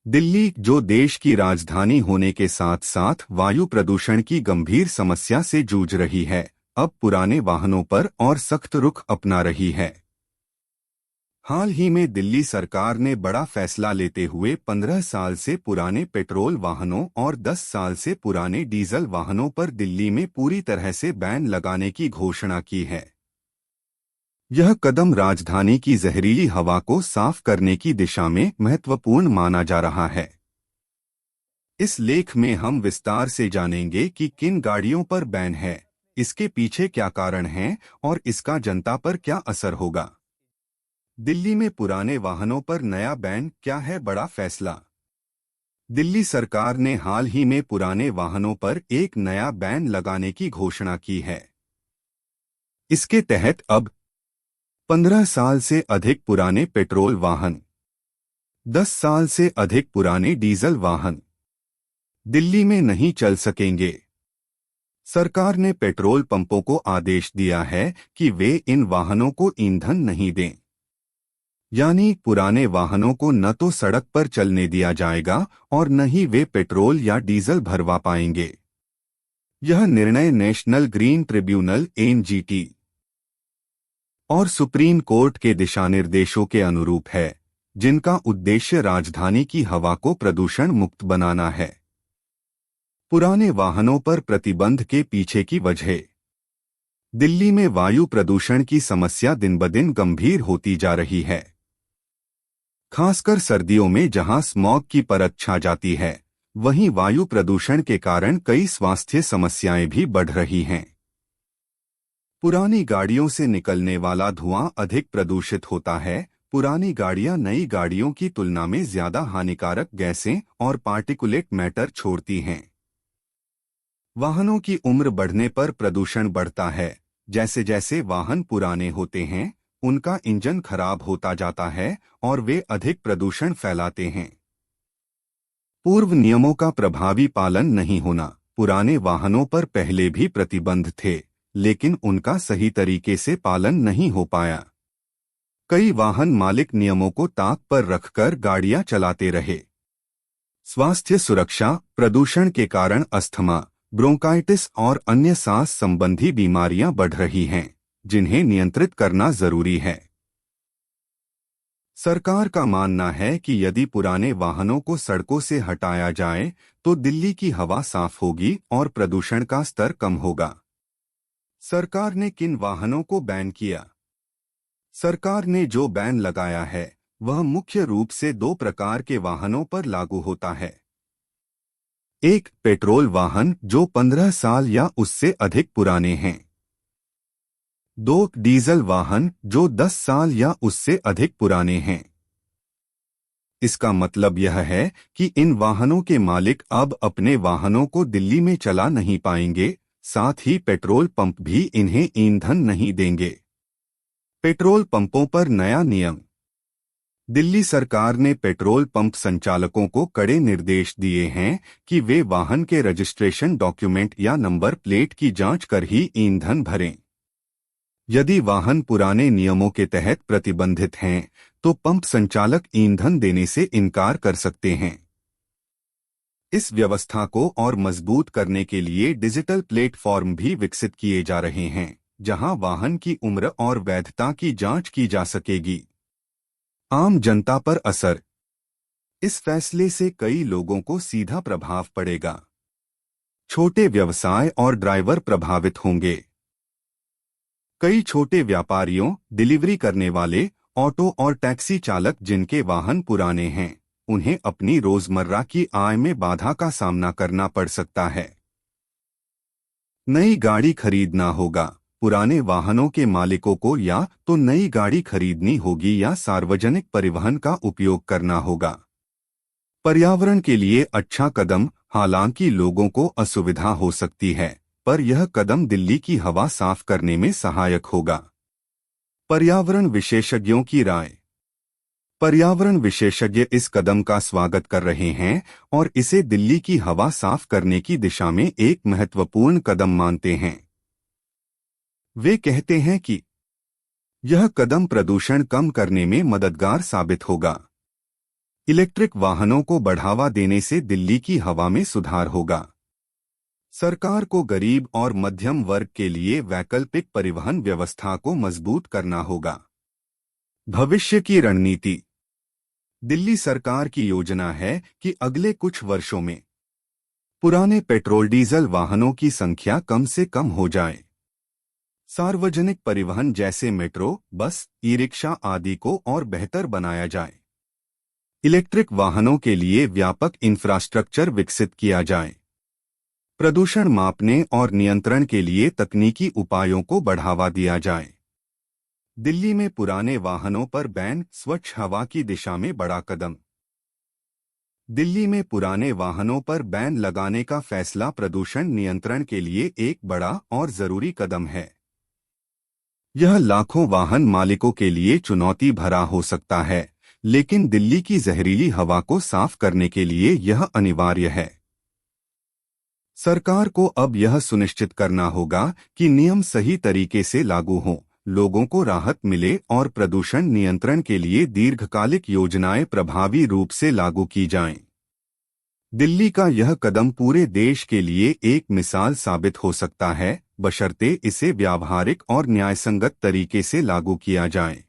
दिल्ली, जो देश की राजधानी होने के साथ साथ वायु प्रदूषण की गंभीर समस्या से जूझ रही है, अब पुराने वाहनों पर और सख्त रुख अपना रही है। हाल ही में दिल्ली सरकार ने बड़ा फैसला लेते हुए 15 साल से पुराने पेट्रोल वाहनों और 10 साल से पुराने डीजल वाहनों पर दिल्ली में पूरी तरह से बैन लगाने की घोषणा की है। यह कदम राजधानी की जहरीली हवा को साफ करने की दिशा में महत्वपूर्ण माना जा रहा है। इस लेख में हम विस्तार से जानेंगे कि किन गाड़ियों पर बैन है, इसके पीछे क्या कारण हैं और इसका जनता पर क्या असर होगा। दिल्ली में पुराने वाहनों पर नया बैन क्या है बड़ा फैसला। दिल्ली सरकार ने हाल ही में पुराने वाहनों पर एक नया बैन लगाने की घोषणा की है। इसके तहत अब 15 साल से अधिक पुराने पेट्रोल वाहन, 10 साल से अधिक पुराने डीजल वाहन दिल्ली में नहीं चल सकेंगे। सरकार ने पेट्रोल पंपों को आदेश दिया है कि वे इन वाहनों को ईंधन नहीं दें, यानी पुराने वाहनों को न तो सड़क पर चलने दिया जाएगा और न ही वे पेट्रोल या डीजल भरवा पाएंगे। यह निर्णय नेशनल ग्रीन ट्रिब्यूनल (एनजीटी) और सुप्रीम कोर्ट के दिशानिर्देशों के अनुरूप है, जिनका उद्देश्य राजधानी की हवा को प्रदूषण मुक्त बनाना है। पुराने वाहनों पर प्रतिबंध के पीछे की वजह। दिल्ली में वायु प्रदूषण की समस्या दिन-ब-दिन गंभीर होती जा रही है। खासकर सर्दियों में जहां स्मॉग की परत छा जाती है, वहीं वायु प्रदूषण के कारण कई स्वास्थ्य समस्याएं भी बढ़ रही हैं। पुरानी गाड़ियों से निकलने वाला धुआं अधिक प्रदूषित होता है। पुरानी गाड़ियां नई गाड़ियों की तुलना में ज्यादा हानिकारक गैसें और पार्टिकुलेट मैटर छोड़ती हैं। वाहनों की उम्र बढ़ने पर प्रदूषण बढ़ता है। जैसे जैसे वाहन पुराने होते हैं, उनका इंजन खराब होता जाता है और वे अधिक प्रदूषण फैलाते हैं। पूर्व नियमों का प्रभावी पालन नहीं होना। पुराने वाहनों पर पहले भी प्रतिबंध थे, लेकिन उनका सही तरीके से पालन नहीं हो पाया। कई वाहन मालिक नियमों को ताक पर रखकर गाड़ियां चलाते रहे। स्वास्थ्य सुरक्षा। प्रदूषण के कारण अस्थमा, ब्रोंकाइटिस और अन्य सांस संबंधी बीमारियां बढ़ रही हैं, जिन्हें नियंत्रित करना जरूरी है। सरकार का मानना है कि यदि पुराने वाहनों को सड़कों से हटाया जाए तो दिल्ली की हवा साफ होगी और प्रदूषण का स्तर कम होगा। सरकार ने किन वाहनों को बैन किया? सरकार ने जो बैन लगाया है, वह मुख्य रूप से दो प्रकार के वाहनों पर लागू होता है। एक, पेट्रोल वाहन जो 15 साल या उससे अधिक पुराने हैं। 2, डीजल वाहन जो 10 साल या उससे अधिक पुराने हैं। इसका मतलब यह है कि इन वाहनों के मालिक अब अपने वाहनों को दिल्ली में चला नहीं पाएंगे, साथ ही पेट्रोल पंप भी इन्हें ईंधन नहीं देंगे। पेट्रोल पंपों पर नया नियम। दिल्ली सरकार ने पेट्रोल पंप संचालकों को कड़े निर्देश दिए हैं कि वे वाहन के रजिस्ट्रेशन डॉक्यूमेंट या नंबर प्लेट की जांच कर ही ईंधन भरें। यदि वाहन पुराने नियमों के तहत प्रतिबंधित हैं, तो पंप संचालक ईंधन देने से इनकार कर सकते हैं। इस व्यवस्था को और मजबूत करने के लिए डिजिटल प्लेटफॉर्म भी विकसित किए जा रहे हैं, जहां वाहन की उम्र और वैधता की जांच की जा सकेगी। आम जनता पर असर। इस फैसले से कई लोगों को सीधा प्रभाव पड़ेगा। छोटे व्यवसाय और ड्राइवर प्रभावित होंगे। कई छोटे व्यापारियों, डिलीवरी करने वाले, ऑटो और टैक्सी चालक जिनके वाहन पुराने हैं, उन्हें अपनी रोजमर्रा की आय में बाधा का सामना करना पड़ सकता है। नई गाड़ी खरीदना होगा। पुराने वाहनों के मालिकों को या तो नई गाड़ी खरीदनी होगी या सार्वजनिक परिवहन का उपयोग करना होगा। पर्यावरण के लिए अच्छा कदम। हालांकि लोगों को असुविधा हो सकती है, पर यह कदम दिल्ली की हवा साफ करने में सहायक होगा। पर्यावरण विशेषज्ञों की राय। पर्यावरण विशेषज्ञ इस कदम का स्वागत कर रहे हैं और इसे दिल्ली की हवा साफ करने की दिशा में एक महत्वपूर्ण कदम मानते हैं। वे कहते हैं कि यह कदम प्रदूषण कम करने में मददगार साबित होगा। इलेक्ट्रिक वाहनों को बढ़ावा देने से दिल्ली की हवा में सुधार होगा। सरकार को गरीब और मध्यम वर्ग के लिए वैकल्पिक परिवहन व्यवस्था को मजबूत करना होगा। भविष्य की रणनीति। दिल्ली सरकार की योजना है कि अगले कुछ वर्षों में पुराने पेट्रोल डीजल वाहनों की संख्या कम से कम हो जाए। सार्वजनिक परिवहन जैसे मेट्रो, बस, ई-रिक्शा आदि को और बेहतर बनाया जाए। इलेक्ट्रिक वाहनों के लिए व्यापक इंफ्रास्ट्रक्चर विकसित किया जाए। प्रदूषण मापने और नियंत्रण के लिए तकनीकी उपायों को बढ़ावा दिया जाए। दिल्ली में पुराने वाहनों पर बैन, स्वच्छ हवा की दिशा में बड़ा कदम। दिल्ली में पुराने वाहनों पर बैन लगाने का फैसला प्रदूषण नियंत्रण के लिए एक बड़ा और जरूरी कदम है। यह लाखों वाहन मालिकों के लिए चुनौती भरा हो सकता है, लेकिन दिल्ली की जहरीली हवा को साफ करने के लिए यह अनिवार्य है। सरकार को अब यह सुनिश्चित करना होगा कि नियम सही तरीके से लागू हों, लोगों को राहत मिले और प्रदूषण नियंत्रण के लिए दीर्घकालिक योजनाएं प्रभावी रूप से लागू की जाएं। दिल्ली का यह कदम पूरे देश के लिए एक मिसाल साबित हो सकता है, बशर्ते इसे व्यावहारिक और न्यायसंगत तरीके से लागू किया जाए।